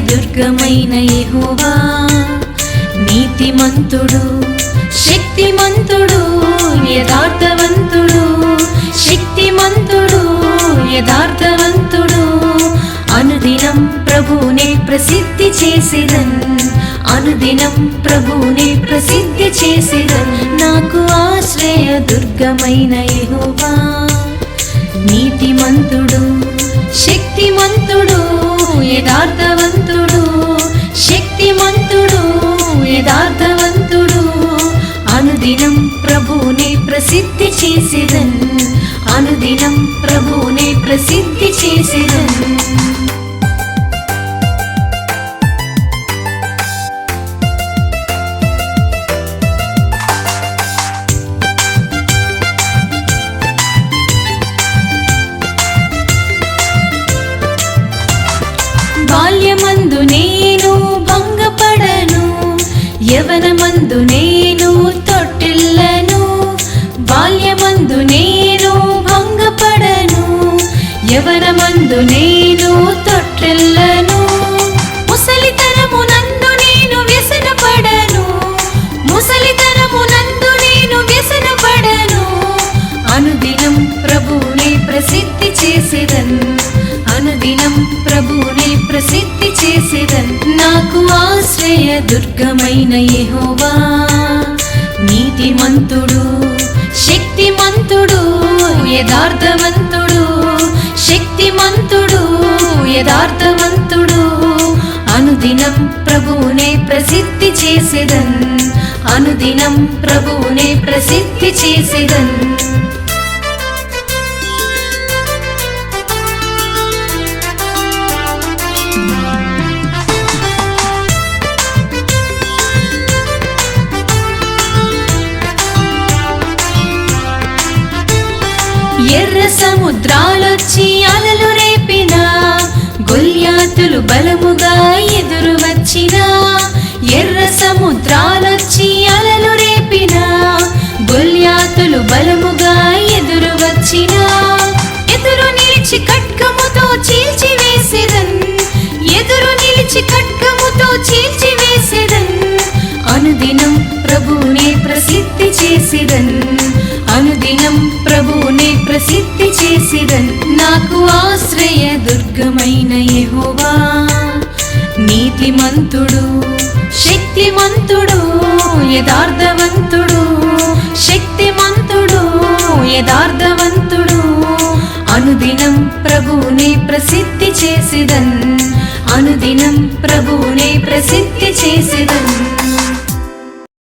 దుర్గమైన యెహోవా నీతిమంతుడు శక్తిమంతుడు యథార్థవంతుడు శక్తిమంతుడు యథార్థవంతుడు అనుదినం ప్రభువునే ప్రసిద్ధి చేసేదన్ అనుదినం ప్రభువునే ప్రసిద్ధి చేసేదన్ నాకు ఆశ్రయ దుర్గమైన యెహోవా నీతిమంతుడు శక్తిమంతుడు యథార్థవంతుడు శక్తిమంతుడు యథార్థవంతుడు అనుదినం ప్రభువునే ప్రసిద్ధి చేసేదన్ అనుదినం ప్రభువునే ప్రసిద్ధి చేసేదన్ బాల్యమందు నేను భంగపడను యవనమందు నేను తొట్టిల్లను బాల్యమందు నేను భంగపడను యవనమందు నేను తొట్టిల్లను ముసలితనమునందు నేను వ్యసనపడను ముసలితనమునందు నేను వ్యసనపడను అనుదినం ప్రభువునే ప్రసిద్ధి చేసేదన్ అనుదినం ప్రభువునే ప్రసిద్ధి చేసేదన్ నాకు ఆశ్రయ దుర్గమైన యెహోవా నీతిమంతుడు శక్తిమంతుడు యథార్థవంతుడు శక్తిమంతుడు యథార్థవంతుడు అనుదినం ప్రభువునే ప్రసిద్ధి చేసేదన్ అనుదినం ప్రభువునే ప్రసిద్ధి చేసేదన్ ఎర్ర సముద్రాలొచ్చి అలలు రేపిన గొల్యాతులు బలముగా ఎదురు వచ్చిన ఎర్ర సముద్రాలొచ్చి అలలు రేపిన గొల్యాతులు బలముగా ఎదురు వచ్చిన ఎదురు నిలిచి ఖడ్గముతో చీల్చివేసేదన్ ఎదురు నిలిచి ఖడ్గముతో చీల్చివేసేదన్ అనుదినం ప్రభువునే ప్రసిద్ధి చేసేదన్ అనుదినం ప్రభువునే ప్రసిద్ధి చేసేదన్ నాకు ఆశ్రయ దుర్గమైన యెహోవా నీతిమంతుడు శక్తిమంతుడు యథార్థవంతుడు శక్తిమంతుడు యథార్థవంతుడు అనుదినం ప్రభువునే ప్రసిద్ధి చేసేదన్ అనుదినం ప్రభువునే